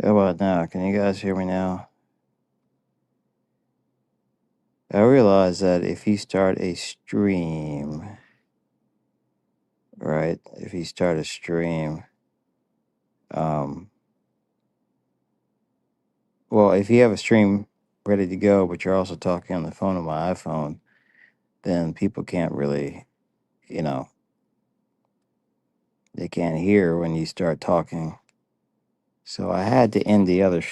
How about now? Can you guys hear me now? I realize that if you start a stream, right? If you start a stream, um, well, if you have a stream ready to go, but you're also talking on the phone on my iPhone, then people can't really, you know, they can't hear when you start talking. So I had to end the other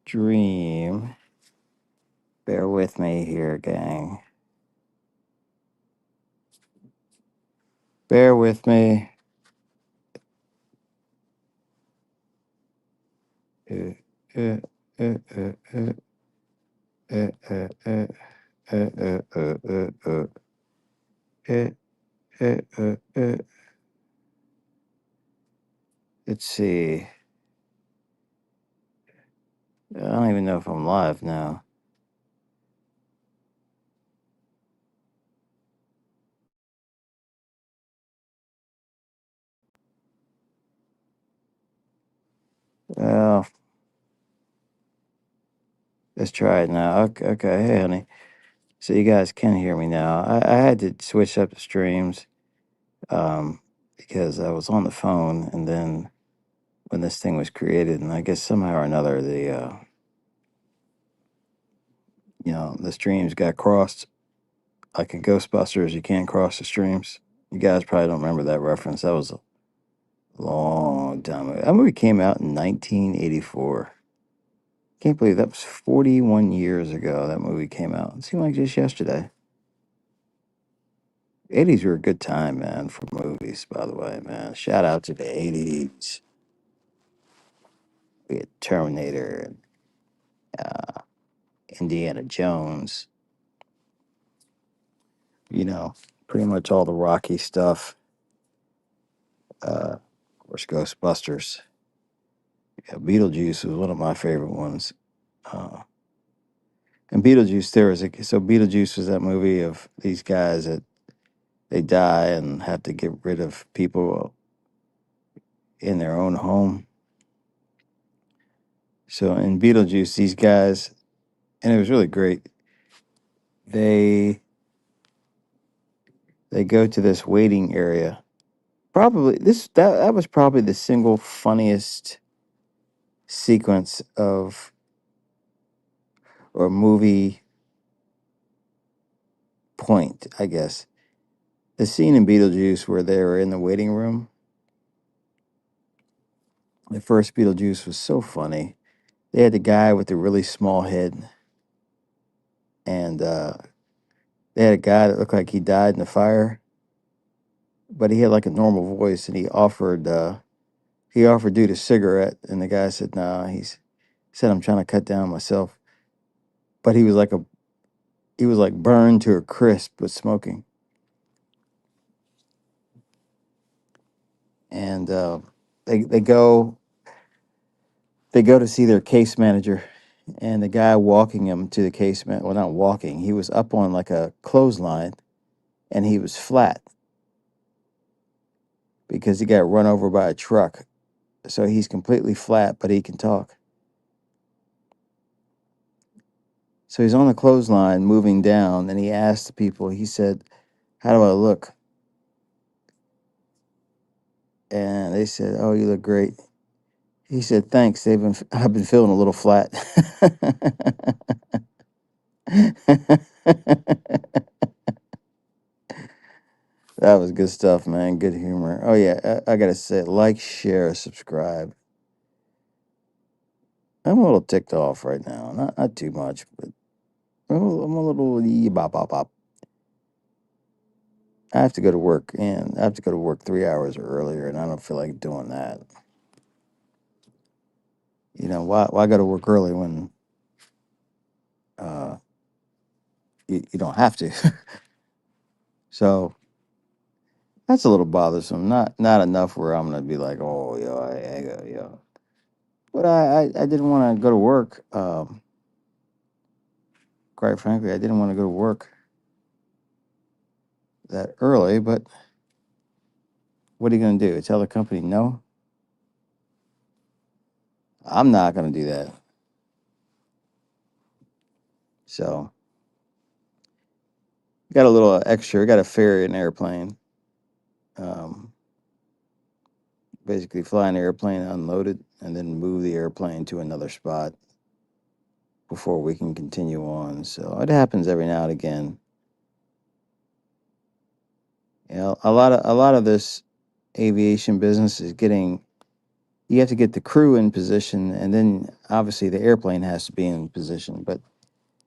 stream. Bear with me here, gang. Bear with me. Uh, uh, uh, uh, uh, uh, uh, uh. Uh, uh, uh, uh, uh, uh, uh. Let's see. I don't even know if I'm live now. Well, let's try it now. Okay, okay. Hey, honey. So you guys can hear me now. I had to switch up the streams because I was on the phone, and then when this thing was created, and I guess somehow or another the streams got crossed. Like in Ghostbusters, you can't cross the streams. You guys probably don't remember that reference. That was a long time ago. That movie came out in 1984. Can't believe that was 41 years ago that movie came out. It seemed like just yesterday. 80s were a good time, man, for movies, by the way, man. Shout out to the 80s. We had Terminator and Indiana Jones, you know, pretty much all the Rocky stuff. Of course, Ghostbusters. Yeah, Beetlejuice was one of my favorite ones. Uh, and Beetlejuice, so Beetlejuice was that movie of these guys that they die and have to get rid of people in their own home. So in Beetlejuice, these guys, and it was really great. They they go to this waiting area. Probably that was probably the single funniest sequence of or movie point, I guess. The scene in Beetlejuice where they were in the waiting room. The first Beetlejuice was so funny. They had the guy with the really small head, and they had a guy that looked like he died in the fire, but he had like a normal voice, and he offered dude a cigarette, and the guy said, "No." Said, "I'm trying to cut down myself." But he was like burned to a crisp with smoking. And they they go they go to see their case manager, and the guy walking him to the case man, well, not walking, he was up on like a clothesline, and he was flat because he got run over by a truck. So he's completely flat, but he can talk. So he's on the clothesline moving down, and he asked the people, he said, "How do I look?" And they said, "Oh, you look great." He said, "Thanks. I've been feeling a little flat." That was good stuff, man. Good humor. Oh yeah, I gotta say, like, share, subscribe. I'm a little ticked off right now. Not too much, but I'm a little bop bop bop. I have to go to work, and I have to go to work 3 hours earlier, and I don't feel like doing that. Why go to work early when uh you don't have to? So that's a little bothersome. Not enough where I'm gonna be like, oh, yo, I go, yo. But I didn't want to go to work. Quite frankly, I didn't want to go to work that early. But what are you gonna do? Tell the company no? I'm not going to do that. So, got a little extra. Got to ferry an airplane. Um, Basically, fly an airplane, unload it, and then move the airplane to another spot before we can continue on. So it happens every now and again. You know, a lot of this aviation business is getting. You have to get the crew in position, and then obviously the airplane has to be in position. But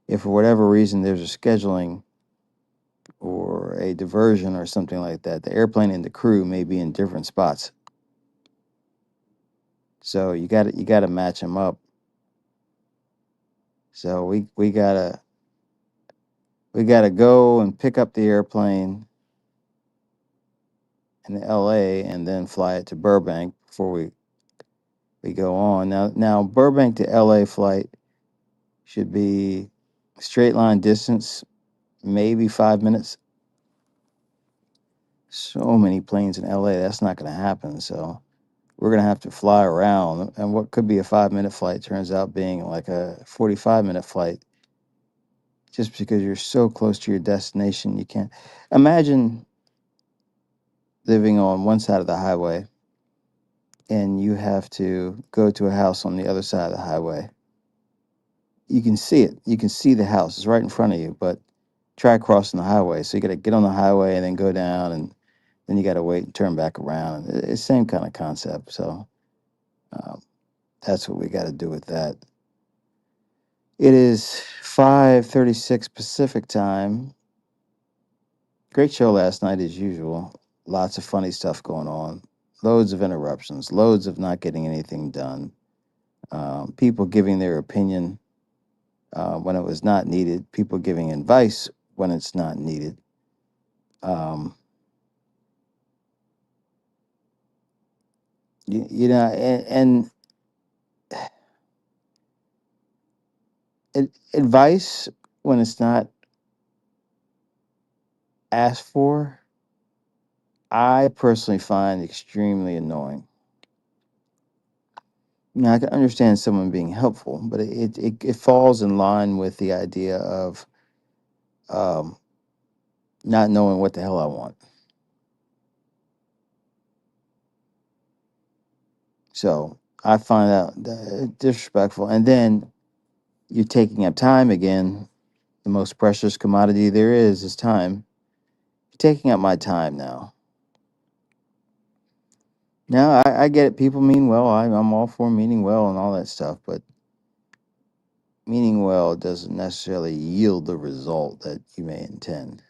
if for whatever reason there's a scheduling or a diversion or something like that, the airplane and the crew may be in different spots. So you got to match them up. So we gotta go and pick up the airplane in L.A. and then fly it to Burbank before we go on. Now Burbank to L.A. flight should be straight line distance, maybe 5 minutes. So many planes in LA, that's not going to happen. So we're going to have to fly around. And what could be a 5 minute flight turns out being like a 45-minute flight just because you're so close to your destination. You can't imagine living on one side of the highway and you have to go to a house on the other side of the highway. You can see it. You can see the house. It's right in front of you, but try crossing the highway. So you got to get on the highway and then go down, and then you got to wait and turn back around. It's the same kind of concept. So um, that's what we got to do with that. It is 5:36 Pacific time. Great show last night as usual. Lots of funny stuff going on. Loads of interruptions. Loads of not getting anything done. People giving their opinion when it was not needed. People giving advice when it's not needed. Um, and advice when it's not asked for, I personally find extremely annoying. Now, I can understand someone being helpful, but it falls in line with the idea of um, not knowing what the hell I want. So I find that disrespectful. And then you're taking up time again. The most precious commodity there is time. You're taking up my time now. Now, I get it. People mean well. I'm all for meaning well and all that stuff, but meaning well doesn't necessarily yield the result that you may intend.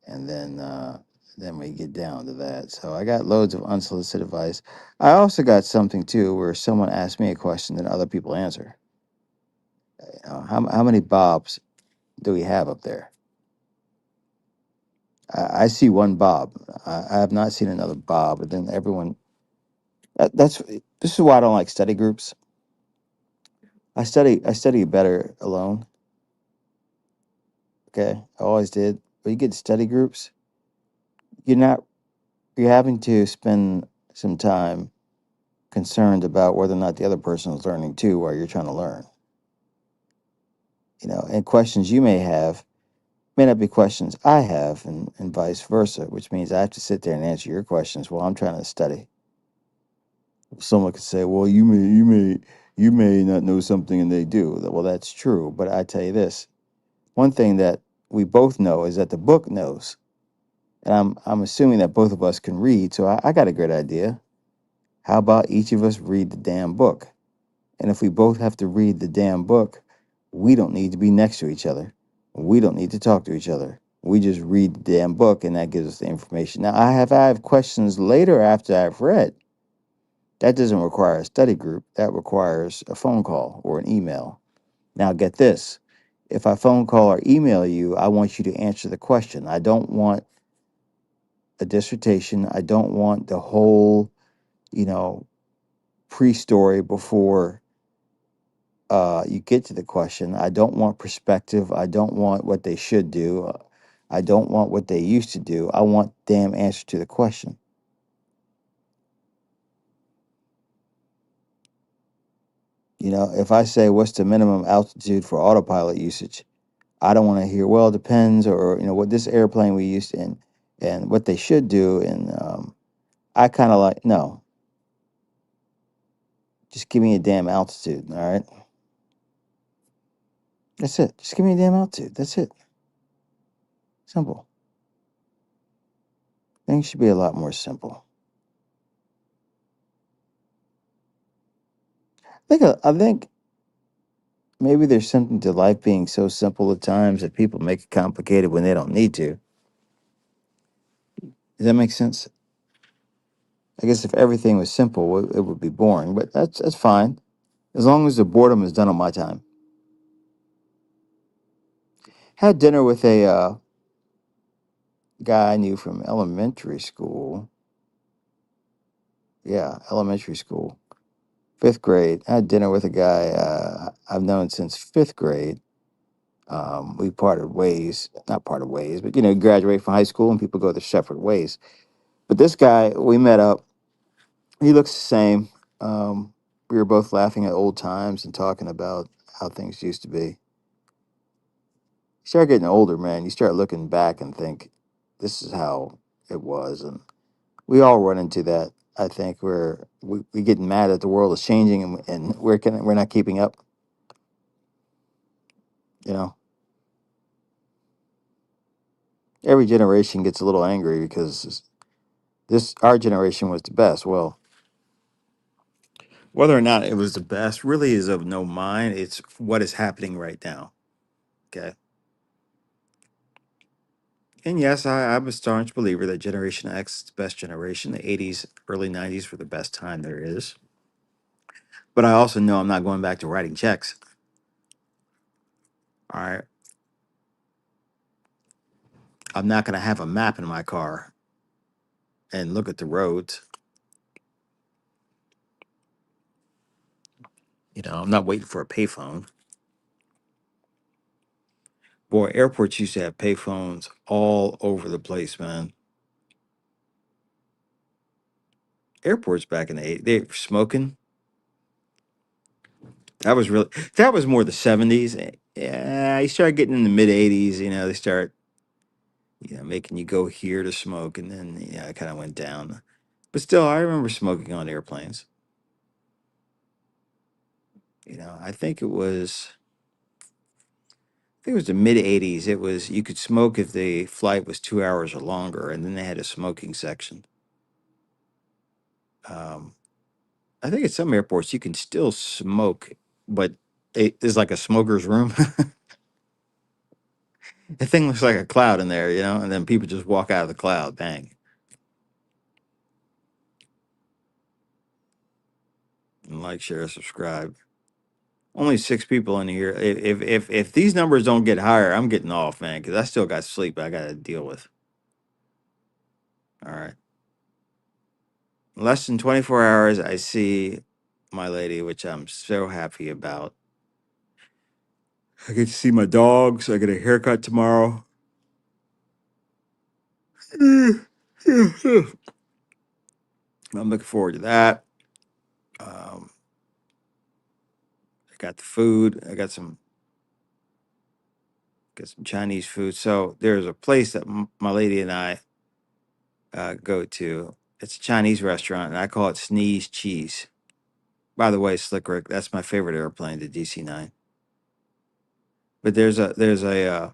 And then we get down to that. So I got loads of unsolicited advice. I also got something too where someone asked me a question that other people answer. How many Bobs do we have up there? I see one Bob. I have not seen another Bob. But then everyone. That's this is why I don't like study groups. I study better alone. Okay, I always did. But you get study groups, you're not you're having to spend some time concerned about whether or not the other person is learning too while you're trying to learn. And questions you may have may not be questions I have, and vice versa, which means I have to sit there and answer your questions while I'm trying to study. Someone could say, "Well, you may not know something," and they do. Well, that's true, but I tell you this: one thing that we both know is that the book knows, and I'm assuming that both of us can read. So I got a great idea. How about each of us read the damn book? And if we both have to read the damn book, we don't need to be next to each other. We don't need to talk to each other. We just read the damn book, and that gives us the information. Now, I have questions later after I've read. That doesn't require a study group. That requires a phone call or an email. Now, get this. If I phone call or email you, I want you to answer the question. I don't want a dissertation. I don't want the whole, you know, pre-story before you get to the question. I don't want perspective. I don't want what they should do. I don't want what they used to do. I want damn answer to the question. If I say what's the minimum altitude for autopilot usage, I don't want to hear, well, it depends, or what this airplane we used and what they should do. And I kind of like, no, just give me a damn altitude. All right, that's it. Just give me a damn altitude. That's it. Simple. Things should be a lot more simple. I think maybe there's something to life being so simple at times that people make it complicated when they don't need to. Does that make sense? I guess if everything was simple, it would be boring, but that's fine as long as the boredom is done on my time. Had dinner with a guy I knew from elementary school. Yeah, elementary school, fifth grade. I had dinner with a guy I've known since fifth grade. We parted ways, not parted ways, but graduate from high school and people go their separate ways. But this guy, we met up. He looks the same. We were both laughing at old times and talking about how things used to be. You start getting older, man. You start looking back and think, this is how it was. And we all run into that. I think where we get mad that the world is changing and we're not keeping up. You know, every generation gets a little angry because this our generation was the best. Well, whether or not it was the best really is of no mind. It's what is happening right now. Okay. And yes, I'm a staunch believer that Generation X is the best generation. The 80s, early 90s were the best time there is. But I also know I'm not going back to writing checks. All right. I'm not going to have a map in my car and look at the roads. I'm not waiting for a payphone. Boy, airports used to have payphones all over the place, man. Airports back in the 80s, they were smoking. That was more the 70s. Yeah, you start getting in the mid 80s, they start, making you go here to smoke. And then, it kind of went down. But still, I remember smoking on airplanes. I think it was the mid 80s. It was, you could smoke if the flight was 2 hours or longer. And then they had a smoking section. Um, I think at some airports you can still smoke, but it's like a smoker's room. The thing looks like a cloud in there, and then people just walk out of the cloud. Bang. And like, share, subscribe. Only six people in here. If these numbers don't get higher, I'm getting off, man, because I still got sleep I got to deal with. All right. Less than 24 hours, I see my lady, which I'm so happy about. I get to see my dogs. I get a haircut tomorrow. I'm looking forward to that. Um, I got the food. I got some Chinese food. So there's a place that my lady and I go to. It's a Chinese restaurant, and I call it Sneeze Cheese. By the way, Slick Rick, that's my favorite airplane, the DC-9. But there's a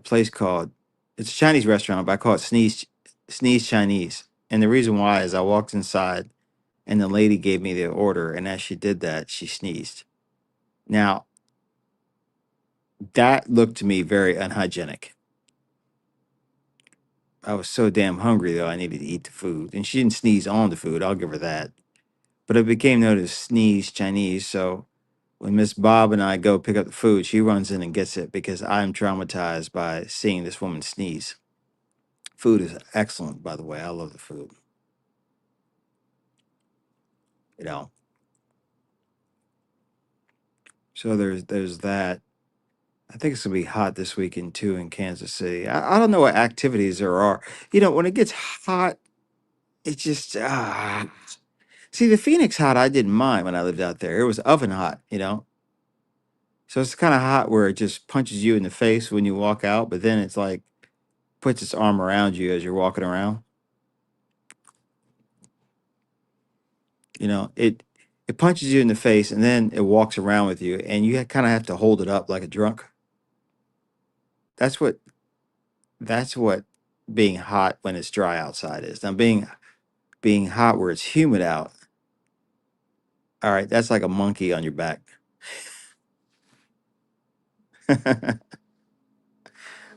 place called, it's a Chinese restaurant, but I call it Sneeze Chinese. And the reason why is I walked inside, and the lady gave me the order, and as she did that, she sneezed. Now that looked to me very unhygienic. I was so damn hungry though, I needed to eat the food, and she didn't sneeze on the food. I'll give her that. But it became known as Sneeze Chinese. So when Miss Bob and I go pick up the food, she runs in and gets it because I'm traumatized by seeing this woman sneeze. Food is excellent, by the way. I love the food. You know. So there's that. I think it's gonna be hot this weekend too in Kansas City. I don't know what activities there are. When it gets hot, it just See, the Phoenix hot, I didn't mind when I lived out there. It was oven hot, you know? So it's kind of hot where it just punches you in the face when you walk out, but then it's like puts its arm around you as you're walking around. You know, it punches you in the face and then it walks around with you, and you kind of have to hold it up like a drunk. That's what that's what being hot when it's dry outside is. Now being hot where it's humid out. All right, that's like a monkey on your back.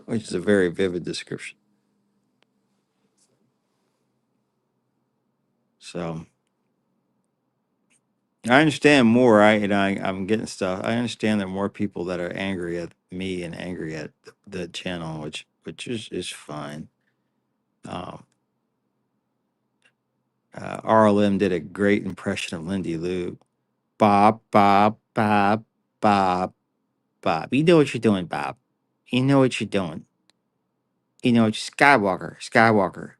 Which is a very vivid description. So I understand more. I'm getting stuff. I understand there are more people that are angry at me and angry at the channel, which is fine. Um, RLM did a great impression of Lindy Lou. Bob, Bob, Bob, Bob, Bob. You know what you're doing, Bob. You know what you're doing. You know, Skywalker, Skywalker.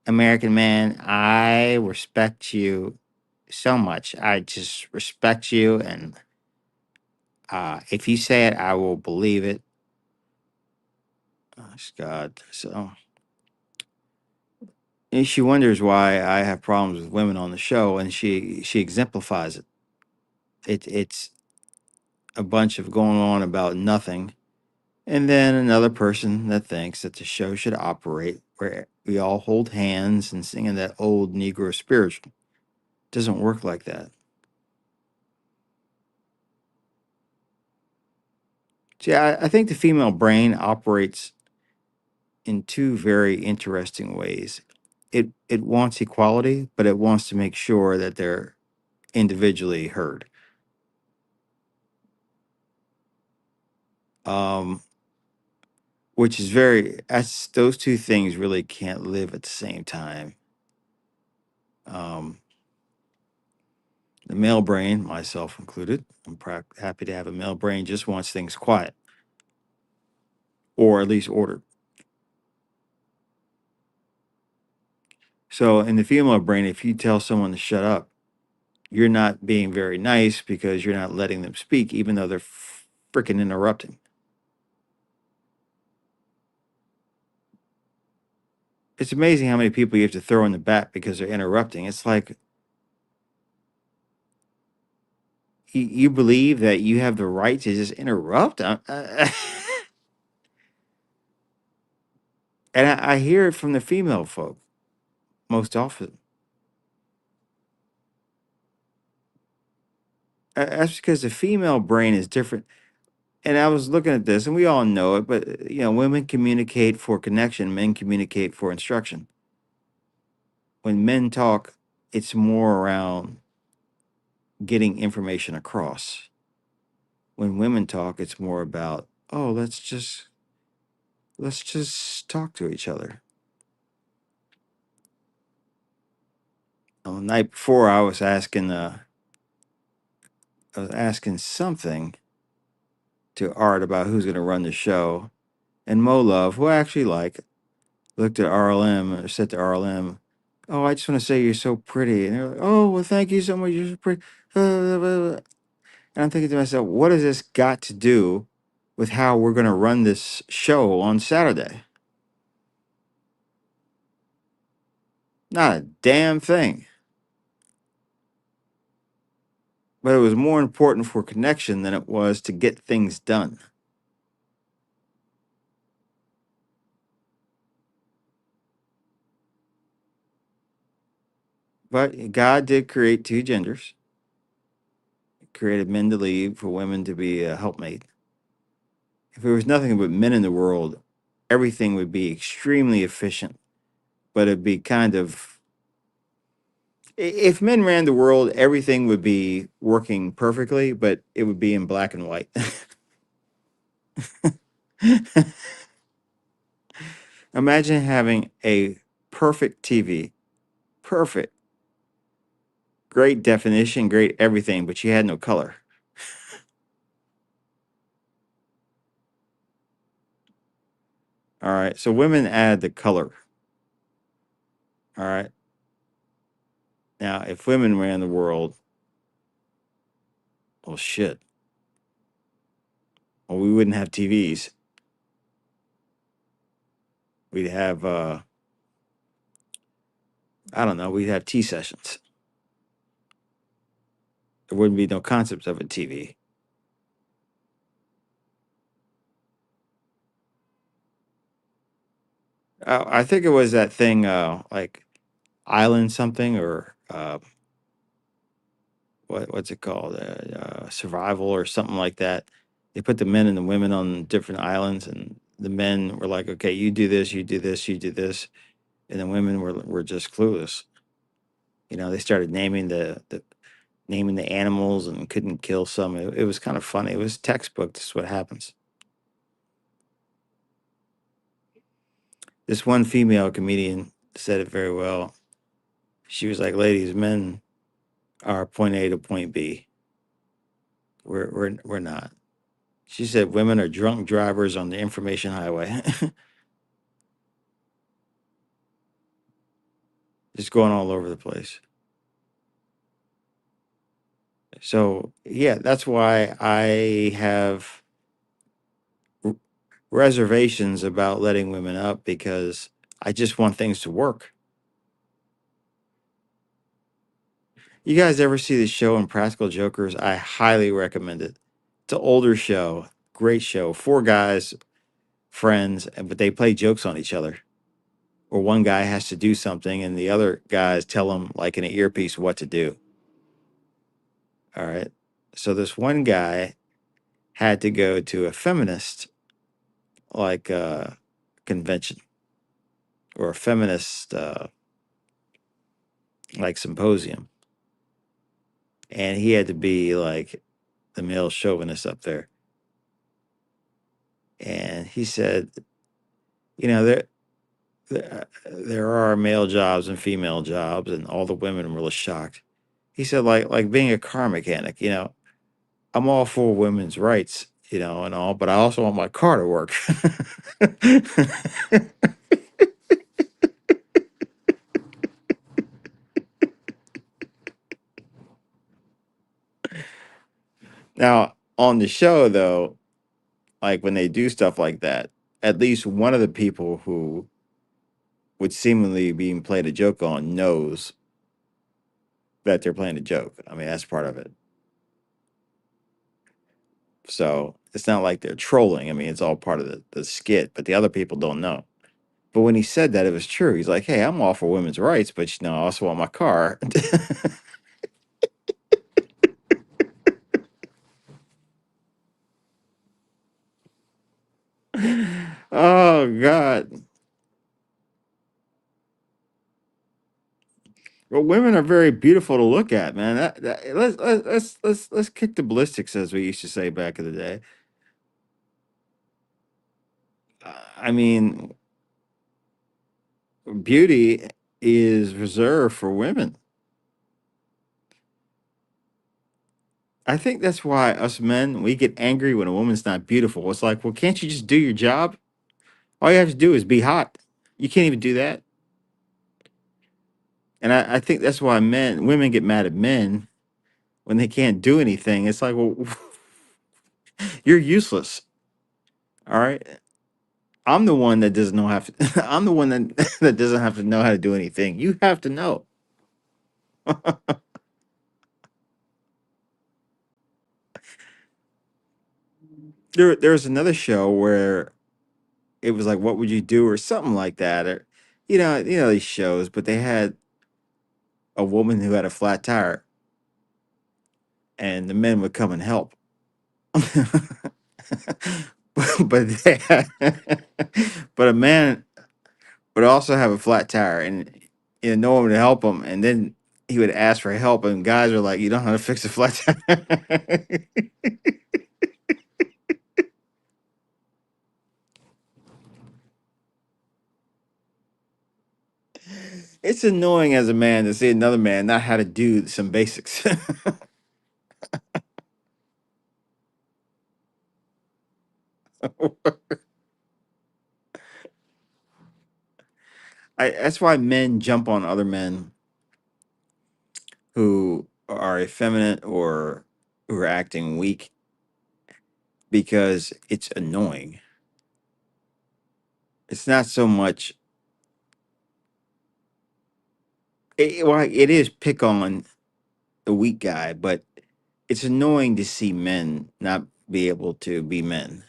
American man, I respect you so much. I just respect you, and if you say it, I will believe it. Oh, God. So and she wonders why I have problems with women on the show, and she exemplifies it. It's a bunch of going on about nothing, and then another person that thinks that the show should operate where we all hold hands and sing in that old Negro spiritual. Doesn't work like that. See, I think the female brain operates in two very interesting ways. It wants equality, but it wants to make sure that they're individually heard. Um, which is very that's those two things really can't live at the same time. Um, the male brain, myself included, happy to have a male brain, just wants things quiet or at least ordered. So in the female brain, if you tell someone to shut up, you're not being very nice because you're not letting them speak, even though they're freaking interrupting. It's amazing how many people you have to throw in the back because they're interrupting. It's like you believe that you have the right to just interrupt. And I hear it from the female folk most often. That's because the female brain is different. And I was looking at this, and we all know it, but women communicate for connection, men communicate for instruction. When men talk, it's more around getting information across. When women talk, it's more about, oh, let's just talk to each other. The night before, I was asking something to Art about who's going to run the show, and Mo Love, who I actually like, looked at RLM or said to RLM, "Oh, I just want to say you're so pretty." And they're like, "Oh, well, thank you so much. You're so pretty." And I'm thinking to myself, what has this got to do with how we're going to run this show on Saturday? Not a damn thing. But it was more important for connection than it was to get things done. But God did create two genders. He created men to lead for women to be a helpmate. If there was nothing but men in the world, everything would be extremely efficient, but it'd be kind of if men ran the world, everything would be working perfectly, but it would be in black and white. Imagine having a perfect TV, perfect, great definition, great everything, but you had no color. All right. So women add the color. All right. Now, if women ran the world, well, shit. Well, we wouldn't have TVs. We'd have, I don't know, we'd have tea sessions. There wouldn't be no concept of a TV. I think it was that thing, like Island something or what's it called? Survival or something like that. They put the men and the women on different islands, and the men were like, "Okay, you do this, you do this, you do this," and the women were just clueless. They started naming the animals and couldn't kill some. It was kind of funny. It was textbook. This is what happens. This one female comedian said it very well. She was like, "Ladies, men are point A to point B. We're not." She said, "Women are drunk drivers on the information highway, just going all over the place." So yeah, that's why I have reservations about letting women up because I just want things to work. You guys ever see the show Impractical Jokers? I highly recommend it. It's an older show, great show. Four guys, friends, but they play jokes on each other. Or one guy has to do something, and the other guys tell him, like in an earpiece, what to do. All right. So this one guy had to go to a feminist like convention or a feminist like symposium, and he had to be like the male chauvinist up there. And he said, there are male jobs and female jobs, and all the women were really shocked. He said, like being a car mechanic, I'm all for women's rights, and all, but I also want my car to work. Now, on the show, though, like when they do stuff like that, at least one of the people who would seemingly being played a joke on knows that they're playing a joke. I mean, that's part of it. So it's not like they're trolling. I mean, it's all part of the skit, but the other people don't know. But when he said that, it was true. He's like, "Hey, I'm all for women's rights, but I also want my car." Oh God. Well, women are very beautiful to look at, man. Let's kick the ballistics, as we used to say back in the day. I mean, beauty is reserved for women. I think that's why us men, we get angry when a woman's not beautiful. It's like, well, can't you just do your job? All you have to do is be hot. You can't even do that. And I think that's why women get mad at men when they can't do anything. It's like, well, you're useless. All right. I'm the one that doesn't know how to, I'm the one that, that doesn't have to know how to do anything. You have to know. There was another show where it was like, what would you do, or something like that, or these shows, but they had a woman who had a flat tire, and the men would come and help. but but a man would also have a flat tire, and no one would help him, and then he would ask for help, and guys are like, "You don't know how to fix a flat tire." It's annoying as a man to see another man not how to do some basics. That's why men jump on other men who are effeminate or who are acting weak because it's annoying. It's not so much, well, it is pick on the weak guy, but it's annoying to see men not be able to be men.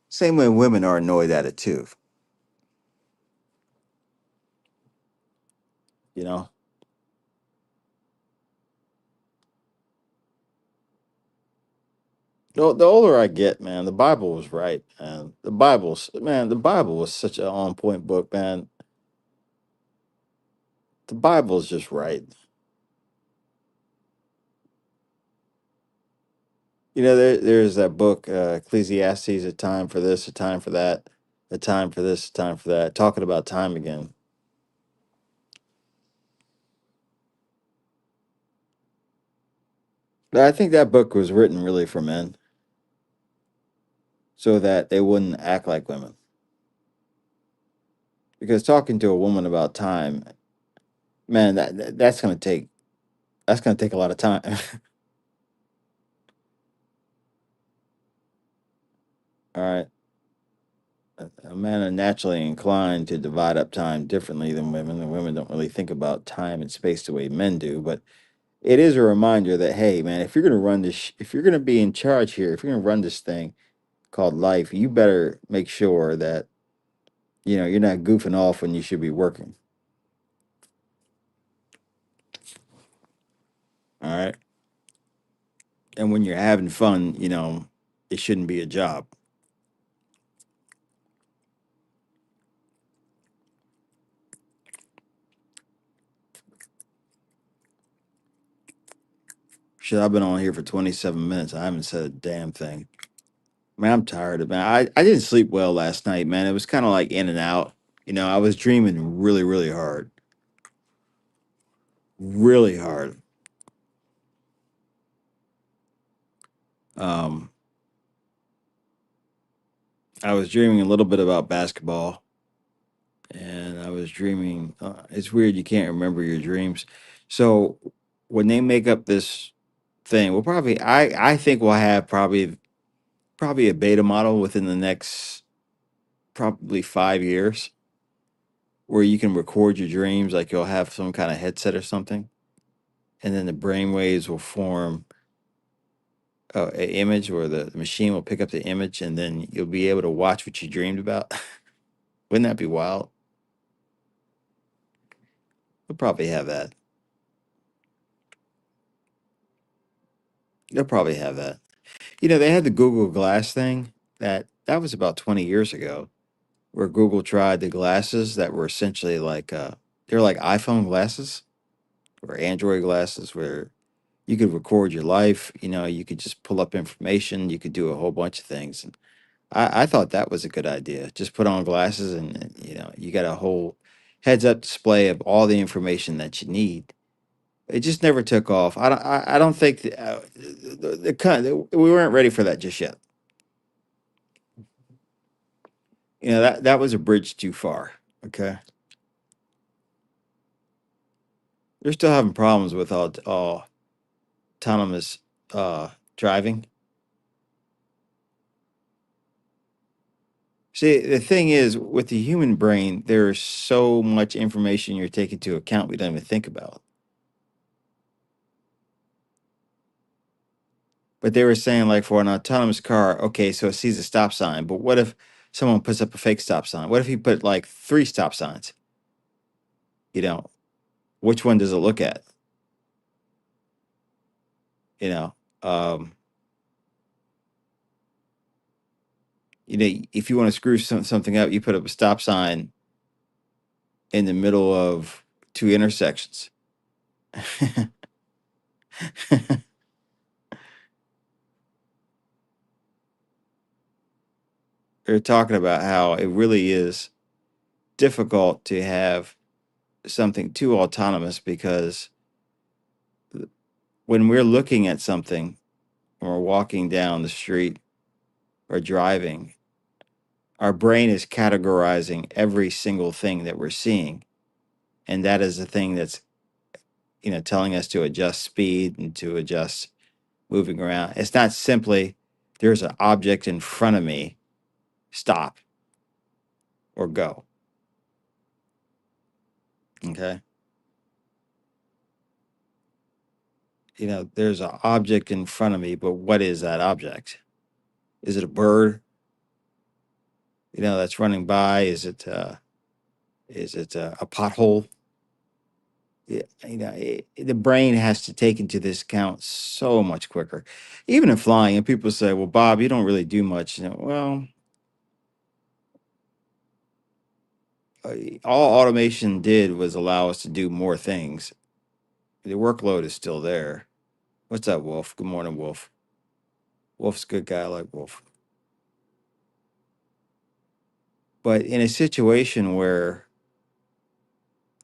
Same way women are annoyed at it too, you know? The older I get, man, the Bible was right, man. The Bible was such an on point book, man. The Bible is just right. There's that book, Ecclesiastes, a time for this, a time for that, a time for this, a time for that, talking about time again. I think that book was written really for men so that they wouldn't act like women. Because talking to a woman about time, man, that's gonna take a lot of time. All right. Men are naturally inclined to divide up time differently than women. And women don't really think about time and space the way men do. But it is a reminder that, hey, man, if you're gonna run if you're gonna be in charge here, if you're gonna run this thing called life, you better make sure that you're not goofing off when you should be working. All right. And when you're having fun, it shouldn't be a job. Shit, I've been on here for 27 minutes. I haven't said a damn thing. Man, I'm tired of man. I didn't sleep well last night, man. It was kind of like in and out. I was dreaming really, really hard. Really hard. Um, I was dreaming a little bit about basketball, and I was dreaming. It's weird you can't remember your dreams. So when they make up this thing, we'll probably. I think we'll have probably a beta model within the next probably 5 years where you can record your dreams, like you'll have some kind of headset or something, and then the brain waves will form an image, or the machine will pick up the image, and then you'll be able to watch what you dreamed about. Wouldn't that be wild? We'll probably have that. They'll probably have that. They had the Google Glass thing that was about 20 years ago, where Google tried the glasses that were essentially like they were like iPhone glasses or Android glasses, where you could record your life. You could just pull up information. You could do a whole bunch of things. And I thought that was a good idea. Just put on glasses, and you got a whole heads up display of all the information that you need. It just never took off. I don't think we weren't ready for that just yet. That was a bridge too far. Okay, they're still having problems with all autonomous driving. See, the thing is, with the human brain, there's so much information you're taking into account we don't even think about. But they were saying, like, for an autonomous car, okay, so it sees a stop sign, but what if someone puts up a fake stop sign? What if he put like three stop signs? You know, which one does it look at? You know, um, if you want to screw something up, you put up a stop sign in the middle of two intersections. They're talking about how it really is difficult to have something too autonomous, because when we're looking at something, when we're walking down the street or driving, our brain is categorizing every single thing that we're seeing. And that is the thing that's telling us to adjust speed and to adjust moving around. It's not simply there's an object in front of me, stop or go. Okay. There's an object in front of me, but what is that object? Is it a bird, that's running by? Is it a pothole? Yeah, the brain has to take into this account so much quicker. Even in flying, and people say, "Well, Bob, you don't really do much." Well, all automation did was allow us to do more things. The workload is still there. What's up, Wolf? Good morning, Wolf. Wolf's a good guy. I like Wolf. But in a situation where,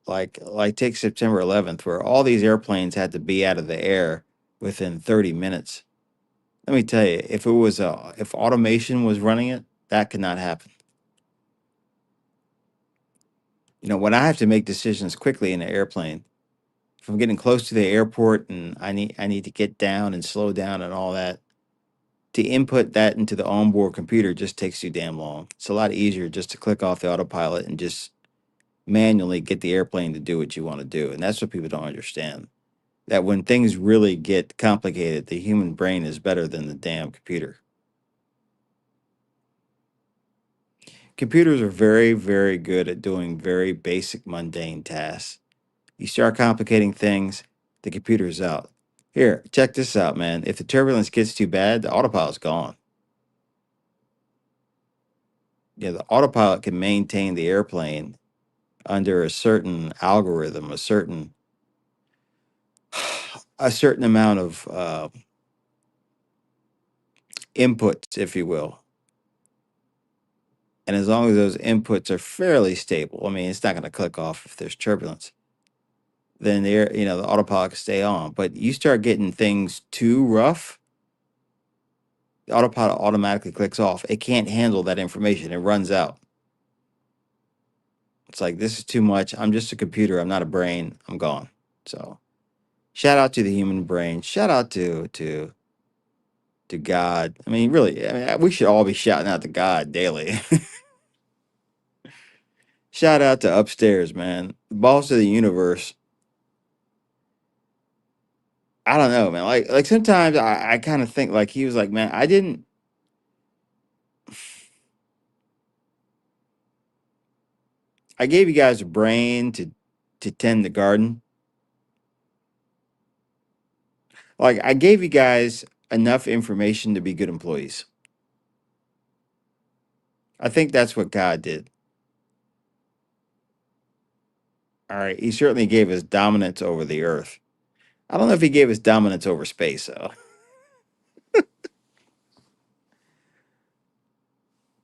like take September 11th, where all these airplanes had to be out of the air within 30 minutes. Let me tell you, if automation was running it, that could not happen. When I have to make decisions quickly in an airplane, if I'm getting close to the airport and I need to get down and slow down and all that, to input that into the onboard computer just takes too damn long. It's a lot easier just to click off the autopilot and just manually get the airplane to do what you want to do. And that's what people don't understand. That when things really get complicated, the human brain is better than the damn computer. Computers are very, very good at doing very basic, mundane tasks. You start complicating things, the computer's out. Here, check this out, man. If the turbulence gets too bad, the autopilot's gone. The autopilot can maintain the airplane under a certain algorithm, a certain amount of inputs, if you will. And as long as those inputs are fairly stable, I mean, it's not going to click off if there's turbulence. Then the autopilot can stay on. But you start getting things too rough, the autopilot automatically clicks off. It can't handle that information. It runs out. It's like, this is too much. I'm just a computer. I'm not a brain. I'm gone. So shout out to the human brain. Shout out to God. I mean, really, we should all be shouting out to God daily. Shout out to upstairs, man. The boss of the universe. I don't know, man. Like sometimes I kind of think like he was like, man, I gave you guys a brain to tend the garden. Like I gave you guys enough information to be good employees. I think that's what God did. All right. He certainly gave us dominance over the earth. I don't know if he gave us dominance over space, though.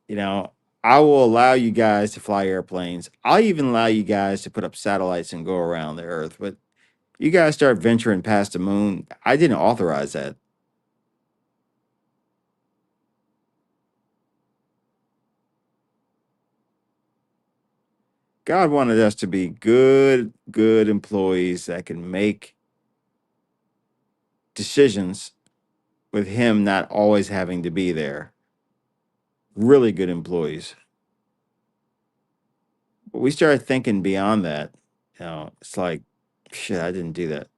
You know, I will allow you guys to fly airplanes. I'll even allow you guys to put up satellites and go around the earth. But you guys start venturing past the moon. I didn't authorize that. God wanted us to be good employees that can make decisions with him not always having to be there. Really good employees. But we started thinking beyond that. It's like, shit, I didn't do that.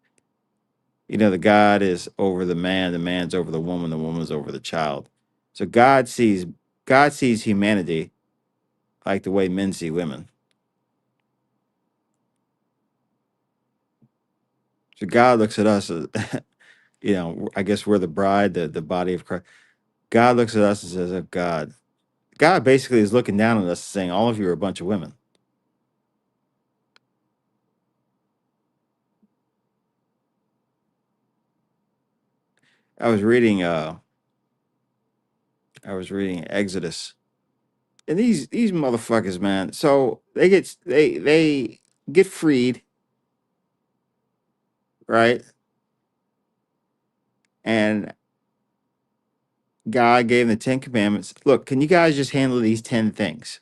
The God is over the man's over the woman's over the child. So God sees humanity like the way men see women. So God looks at us as, I guess we're the bride, the body of Christ. God looks at us and says, "Oh God." God basically is looking down on us saying, all of you are a bunch of women. I was reading Exodus. And these motherfuckers, man. So they get freed, right? And God gave them the 10 commandments. Look, can you guys just handle these 10 things?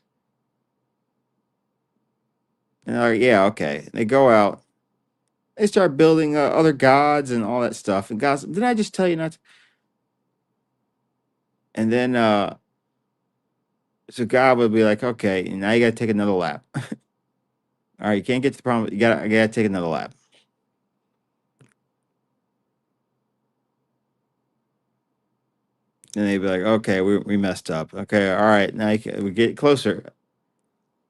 And they're like, yeah, okay. They go out They start building other gods and all that stuff. And God's, didn't I just tell you not to? And then, so God would be like, okay, now you got to take another lap. All right, you can't get to the problem. You gotta take another lap. And they'd be like, okay, we messed up. Okay, all right, now we get closer.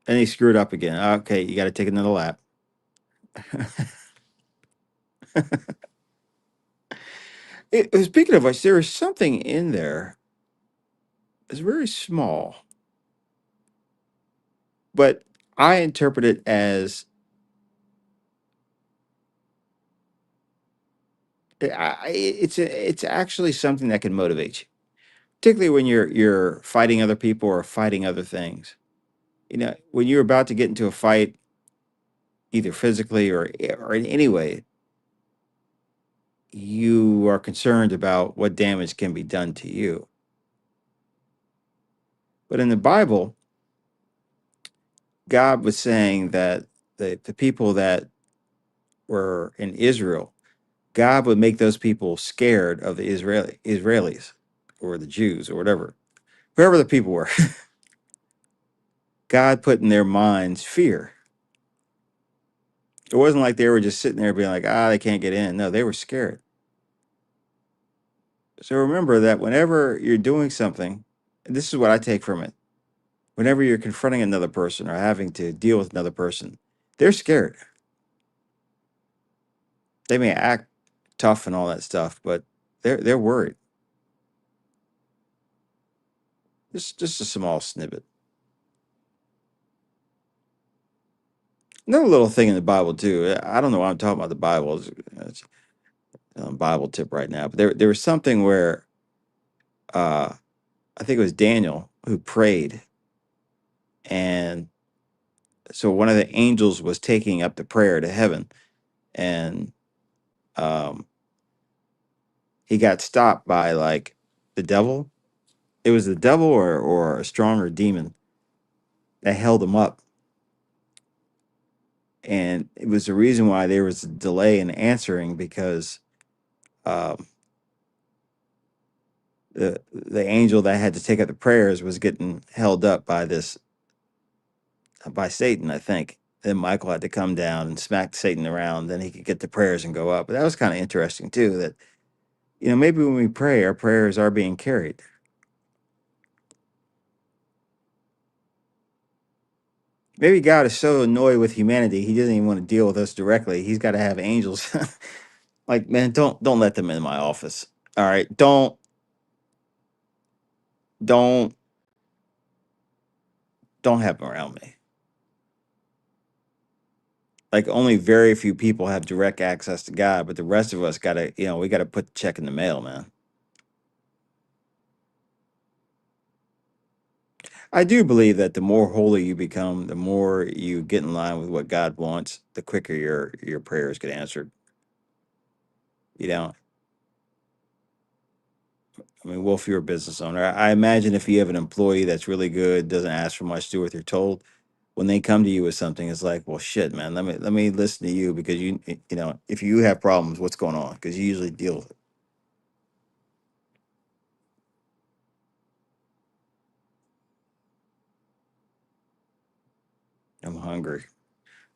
And he screwed up again. Okay, you got to take another lap. Speaking of which, there is something in there. It's very small, but I interpret it as it's actually something that can motivate you, particularly when you're fighting other people or fighting other things. You know, when you're about to get into a fight, either physically or in any way, you are concerned about what damage can be done to you. But in the Bible, God was saying that the people that were in Israel, God would make those people scared of the Israelis or the Jews or whatever, whoever the people were. God put in their minds fear. It wasn't like they were just sitting there being like, they can't get in. No, they were scared. So remember that whenever you're doing something, and this is what I take from it, whenever you're confronting another person or having to deal with another person, they're scared. They may act tough and all that stuff, but they're worried. Just a small snippet. Another little thing in the Bible too. I don't know why I'm talking about the Bible. It's a Bible tip right now, but there was something where uh, I think it was Daniel who prayed, and so one of the angels was taking up the prayer to heaven, and um, he got stopped by like the devil. It was the devil or a stronger demon that held him up, and it was the reason why there was a delay in answering because um, the angel that had to take up the prayers was getting held up by this by Satan, I think. Then Michael had to come down and smack Satan around, then he could get the prayers and go up. But that was kind of interesting too. That maybe when we pray, our prayers are being carried. Maybe God is so annoyed with humanity, he doesn't even want to deal with us directly. He's got to have angels. Like, man, don't let them in my office. All right, don't don't have them around me. Like only very few people have direct access to God, but the rest of us gotta, we gotta put the check in the mail, man. I do believe that the more holy you become, the more you get in line with what God wants, the quicker your prayers get answered. You know, I mean, Wolf, you're a business owner. I imagine if you have an employee that's really good, doesn't ask for much, do what they're told, when they come to you with something, it's like, well, shit, man, let me listen to you because if you have problems, what's going on? Because you usually deal with it. I'm hungry.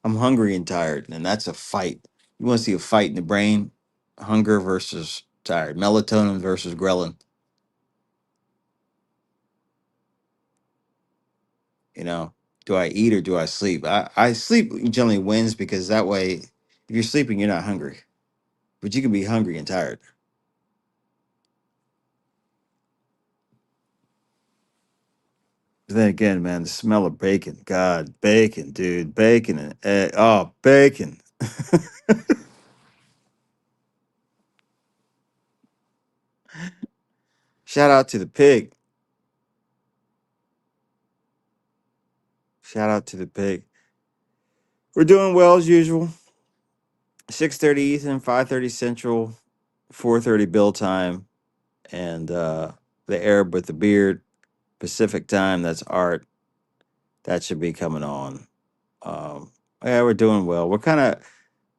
I'm hungry and tired, and that's a fight. You want to see a fight in the brain? Hunger versus tired. Melatonin versus ghrelin. You know, do I eat or do I sleep? I sleep generally wins because that way, if you're sleeping, you're not hungry, but you can be hungry and tired. But then again, man, the smell of bacon. God, bacon, dude, bacon and egg. Oh, bacon. Shout out to the pig. Shout out to the pig. We're doing well as usual. 6:30 Eastern, 5:30 Central, 4:30 Bill time, and the Arab with the beard, Pacific time. That's Art. That should be coming on. Yeah, we're doing well. We're kind of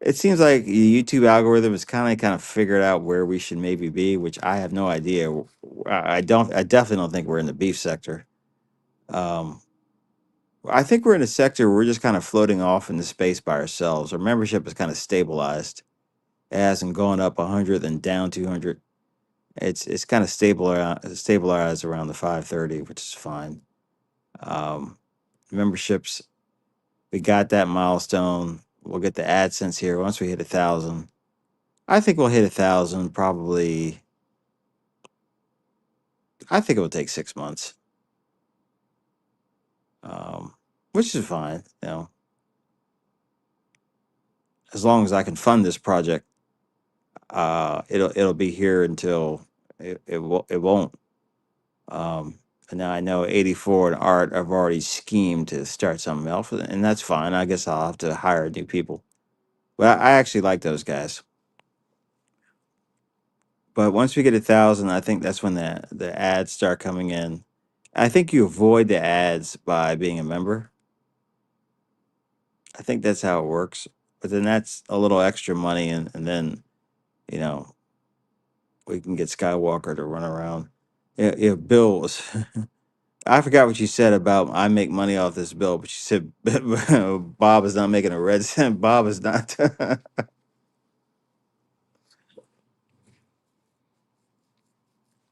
It seems like the YouTube algorithm has kind of figured out where we should maybe be, which I have no idea. I definitely don't think we're in the beef sector. Um, I think we're in a sector where we're just kind of floating off in the space by ourselves. Our membership is kind of stabilized. It hasn't gone up 100 and down 200. It's kind of stabilized around the 530, which is fine. Um, Memberships, we got that milestone. We'll get the AdSense here once we hit 1,000. I think we'll hit 1,000 probably. I think it will take 6 months, um, which is fine. As long as I can fund this project, it'll be here until it won't. Um, and now I know 84 and Art. I've already schemed to start something else, and that's fine. I guess I'll have to hire new people. But I actually like those guys. But once we get 1,000, I think that's when the ads start coming in. I think you avoid the ads by being a member. I think that's how it works. But then that's a little extra money, and then you know we can get Skywalker to run around. Yeah, Bill was. I forgot what you said about I make money off this bill, but you said Bob is not making a red cent. Bob is not.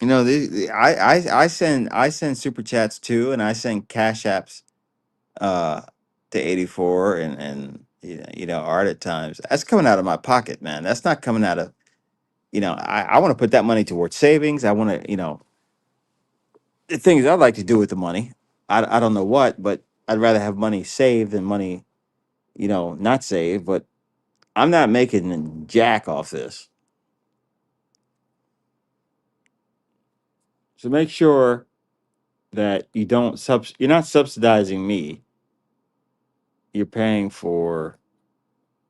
I send super chats too, and I send cash apps uh to 84 and Art at times. That's coming out of my pocket, man. That's not coming out of I want to put that money towards savings. I want to the things I'd like to do with the money. I don't know what, but I'd rather have money saved than money not saved. But I'm not making jack off this. So make sure that you're not subsidizing me. You're paying for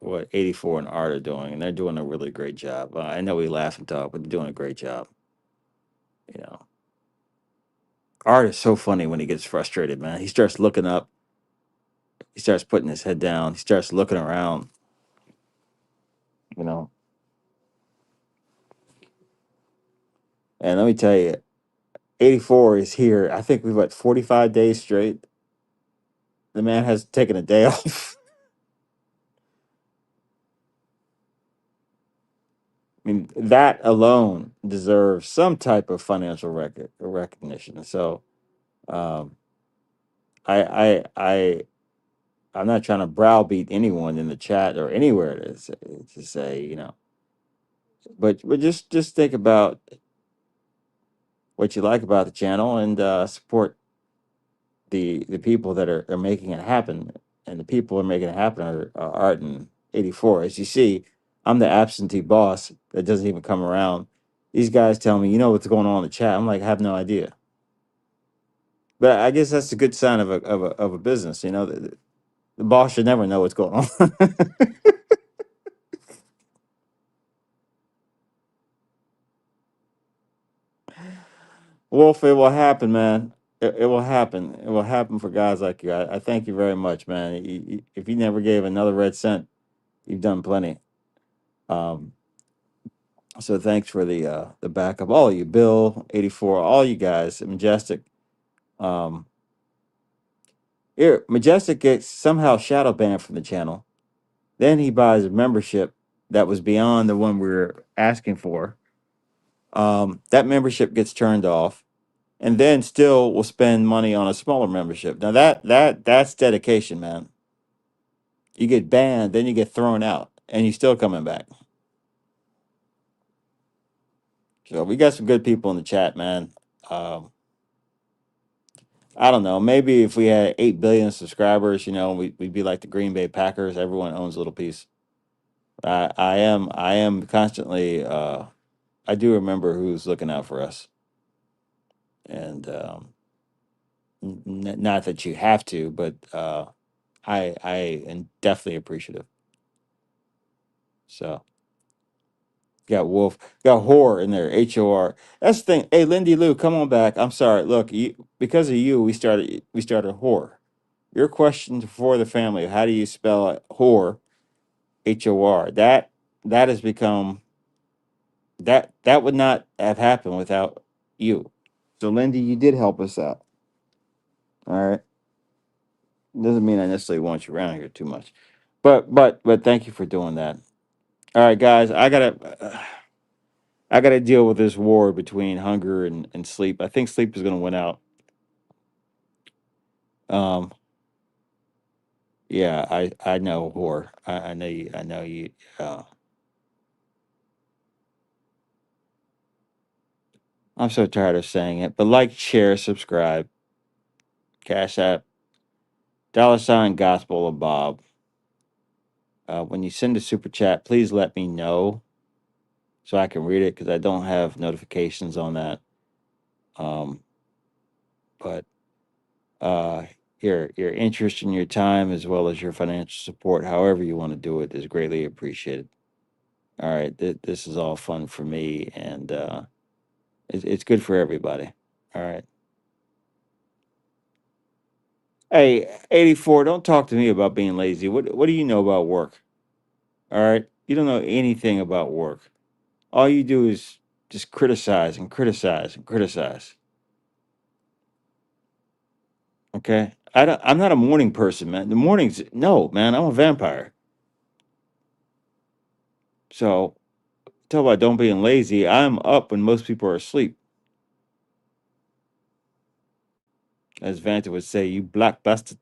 what 84 and Art are doing, and they're doing a really great job. I know we laugh and talk, but they're doing a great job. You know, Art is so funny when he gets frustrated, man. He starts looking up, he starts putting his head down, he starts looking around. You know, and let me tell you, 84 is here. I think we've 45 days straight. The man has taken a day off. I mean, that alone deserves some type of financial record recognition. So, um, I I'm not trying to browbeat anyone in the chat or anywhere to say, but just think about what you like about the channel and support the people that are making it happen. And the people who are making it happen are Art and 84. As you see, I'm the absentee boss that doesn't even come around. These guys tell me, what's going on in the chat. I'm like, I have no idea. But I guess that's a good sign of a business. The boss should never know what's going on. Wolf, it will happen, man. It will happen. It will happen for guys like you. I thank you very much, man. If you never gave another red cent, you've done plenty. Um, so thanks for the backup. All of you, Bill, 84, all you guys, Majestic. Um, Here, Majestic gets somehow shadow banned from the channel. Then he buys a membership that was beyond the one we were asking for. That membership gets turned off, and then still will spend money on a smaller membership. Now that's dedication, man. You get banned, then you get thrown out, and you're still coming back. So we got some good people in the chat, man. Um, I don't know. Maybe if we had 8 billion subscribers, we'd be like the Green Bay Packers. Everyone owns a little piece. I am constantly. I do remember who's looking out for us, and not that you have to, but I am definitely appreciative. So got Wolf, got Whore in there, HOR. That's the thing. Hey, Lindy Lou, come on back. I'm sorry. Look, because of you, we started Whore. Your question for the family: how do you spell it? Whore? HOR. That has become that would not have happened without you. So Lindy, you did help us out. All right. Doesn't mean I necessarily want you around here too much, but thank you for doing that. All right, guys, I gotta deal with this war between hunger and sleep. I think sleep is gonna win out. Um, yeah, I know, whore. I know you. I know you. Uh, I'm so tired of saying it, but like, share, subscribe, Cash App, $ Gospel of Bob. When you send a super chat, please let me know so I can read it because I don't have notifications on that. Um, but uh, your interest and your time, as well as your financial support, however you want to do it, is greatly appreciated. All right, this is all fun for me, and it's good for everybody. All right. Hey, 84, don't talk to me about being lazy. What do you know about work? All right, you don't know anything about work. All you do is just criticize and criticize and criticize. Okay, I'm not a morning person, man. The mornings, no, man. I'm a vampire. So talk about don't being lazy. I'm up when most people are asleep. As Vanta would say, you black bastard.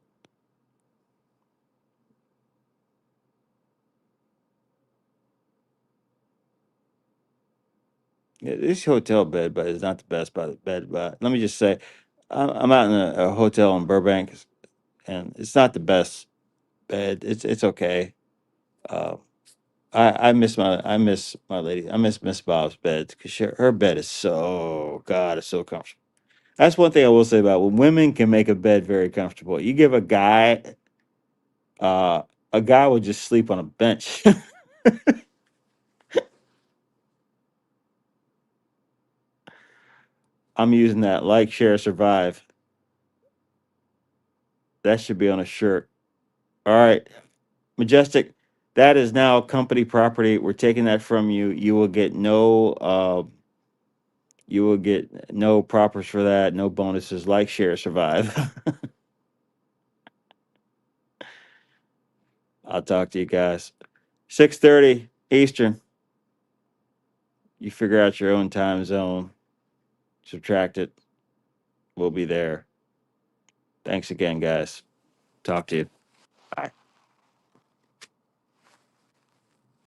Yeah, this hotel bed, but it's not the best by the bed. But let me just say, I'm out in a hotel in Burbank, and it's not the best bed. It's okay. Uh, I miss my lady. I miss Miss Bob's bed because her bed is so God, it's so comfortable. That's one thing I will say about when women can make a bed very comfortable. You give uh, a guy would just sleep on a bench. I'm using that. Like, share, survive. That should be on a shirt. All right, Majestic. That is now company property. We're taking that from you. You will get no propers for that. No bonuses. Like, share, survive. I'll talk to you guys. 6:30 Eastern. You figure out your own time zone. Subtract it. We'll be there. Thanks again, guys. Talk to you. Bye.